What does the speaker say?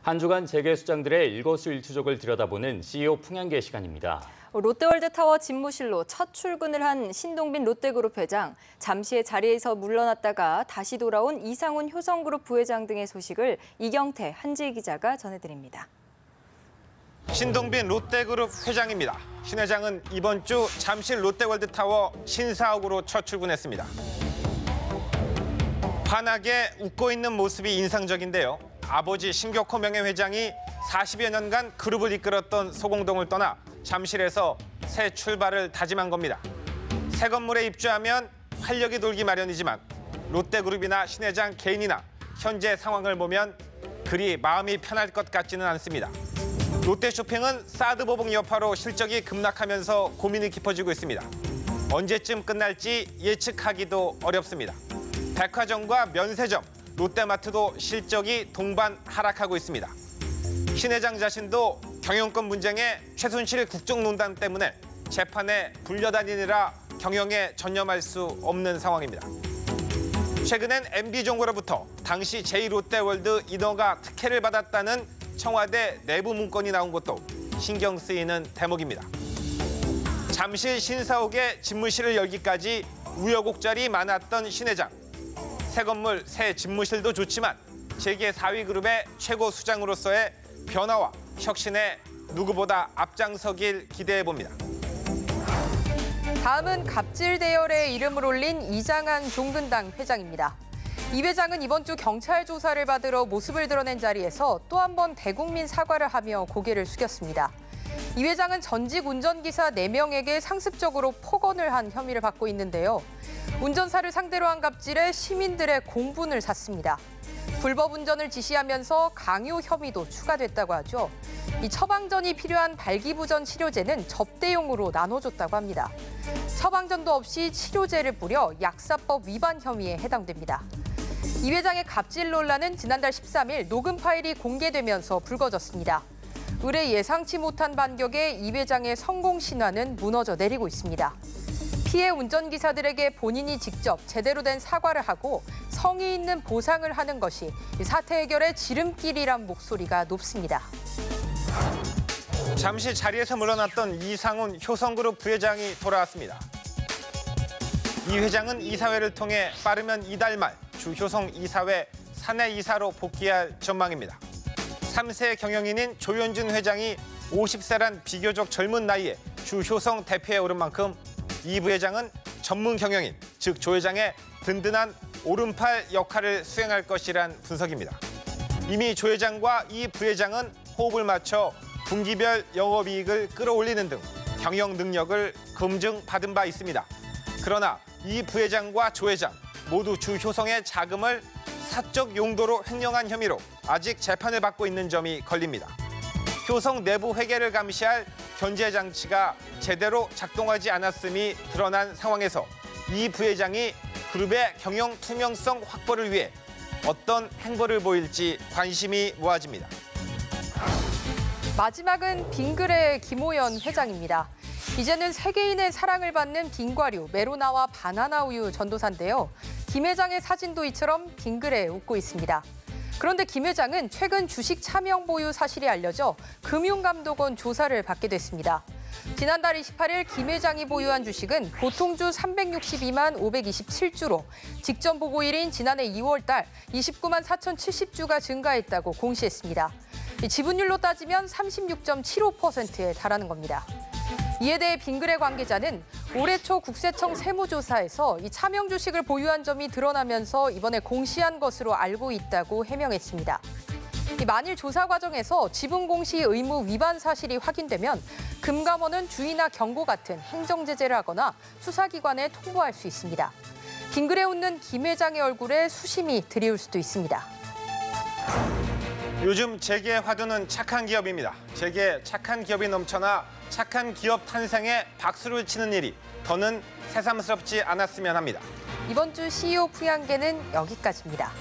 한 주간 재계 수장들의 일거수일투족을 들여다보는 CEO 풍향계 시간입니다. 롯데월드타워 집무실로 첫 출근을 한 신동빈 롯데그룹 회장, 잠시의 자리에서 물러났다가 다시 돌아온 이상훈 효성그룹 부회장 등의 소식을 이경태 한지희 기자가 전해드립니다. 신동빈 롯데그룹 회장입니다. 신 회장은 이번 주 잠실 롯데월드타워 신사옥으로 첫 출근했습니다. 환하게 웃고 있는 모습이 인상적인데요. 아버지 신격호 명예회장이 40여 년간 그룹을 이끌었던 소공동을 떠나 잠실에서 새 출발을 다짐한 겁니다. 새 건물에 입주하면 활력이 돌기 마련이지만 롯데그룹이나 신 회장 개인이나 현재 상황을 보면 그리 마음이 편할 것 같지는 않습니다. 롯데쇼핑은 사드 보복 여파로 실적이 급락하면서 고민이 깊어지고 있습니다. 언제쯤 끝날지 예측하기도 어렵습니다. 백화점과 면세점, 롯데마트도 실적이 동반 하락하고 있습니다. 신 회장 자신도 경영권 분쟁에 최순실 국정농단 때문에 재판에 불려다니느라 경영에 전념할 수 없는 상황입니다. 최근엔 MB정부로부터 당시 제2롯데월드 인허가 특혜를 받았다는 청와대 내부 문건이 나온 것도 신경 쓰이는 대목입니다. 잠실 신사옥의 집무실을 열기까지 우여곡절이 많았던 신 회장. 새 건물, 새 집무실도 좋지만 재계 4위 그룹의 최고 수장으로서의 변화와 혁신에 누구보다 앞장서길 기대해봅니다. 다음은 갑질 대열에 이름을 올린 이장한 종근당 회장입니다. 이 회장은 이번 주 경찰 조사를 받으러 모습을 드러낸 자리에서 또 한 번 대국민 사과를 하며 고개를 숙였습니다. 이 회장은 전직 운전기사 4명에게 상습적으로 폭언을 한 혐의를 받고 있는데요. 운전사를 상대로 한 갑질에 시민들의 공분을 샀습니다. 불법 운전을 지시하면서 강요 혐의도 추가됐다고 하죠. 이 처방전이 필요한 발기부전 치료제는 접대용으로 나눠줬다고 합니다. 처방전도 없이 치료제를 뿌려 약사법 위반 혐의에 해당됩니다. 이 회장의 갑질 논란은 지난달 13일 녹음 파일이 공개되면서 불거졌습니다. 의뢰 예상치 못한 반격에 이 회장의 성공 신화는 무너져 내리고 있습니다. 피해 운전기사들에게 본인이 직접 제대로 된 사과를 하고 성의 있는 보상을 하는 것이 사태 해결의 지름길이란 목소리가 높습니다. 잠시 자리에서 물러났던 이상훈 효성그룹 부회장이 돌아왔습니다. 이 회장은 이사회를 통해 빠르면 이달 말 주효성 이사회 사내 이사로 복귀할 전망입니다. 3세 경영인인 조현준 회장이 50세란 비교적 젊은 나이에 주효성 대표에 오른 만큼 이 부회장은 전문 경영인, 즉 조 회장의 든든한 오른팔 역할을 수행할 것이란 분석입니다. 이미 조 회장과 이 부회장은 호흡을 맞춰 분기별 영업이익을 끌어올리는 등 경영 능력을 검증받은 바 있습니다. 그러나 이 부회장과 조 회장 모두 주효성의 자금을 사적 용도로 횡령한 혐의로 아직 재판을 받고 있는 점이 걸립니다. 효성 내부 회계를 감시할 견제 장치가 제대로 작동하지 않았음이 드러난 상황에서 이 부회장이 그룹의 경영 투명성 확보를 위해 어떤 행보를 보일지 관심이 모아집니다. 마지막은 빙그레 김호연 회장입니다. 이제는 세계인의 사랑을 받는 빙과류, 메로나와 바나나 우유 전도사인데요. 김 회장의 사진도 이처럼 빙그레 웃고 있습니다. 그런데 김 회장은 최근 주식 차명 보유 사실이 알려져 금융감독원 조사를 받게 됐습니다. 지난달 28일 김 회장이 보유한 주식은 보통주 362만 527주로 직전 보고일인 지난해 2월 달 29만 4,070주가 증가했다고 공시했습니다. 지분율로 따지면 36.75%에 달하는 겁니다. 이에 대해 빙그레 관계자는 올해 초 국세청 세무조사에서 이 차명 주식을 보유한 점이 드러나면서 이번에 공시한 것으로 알고 있다고 해명했습니다. 만일 조사 과정에서 지분 공시 의무 위반 사실이 확인되면 금감원은 주의나 경고 같은 행정제재를 하거나 수사기관에 통보할 수 있습니다. 빙그레 웃는 김 회장의 얼굴에 수심이 드리울 수도 있습니다. 요즘 재계의 화두는 착한 기업입니다. 재계에 착한 기업이 넘쳐나 착한 기업 탄생에 박수를 치는 일이 더는 새삼스럽지 않았으면 합니다. 이번 주 CEO 풍향계는 여기까지입니다.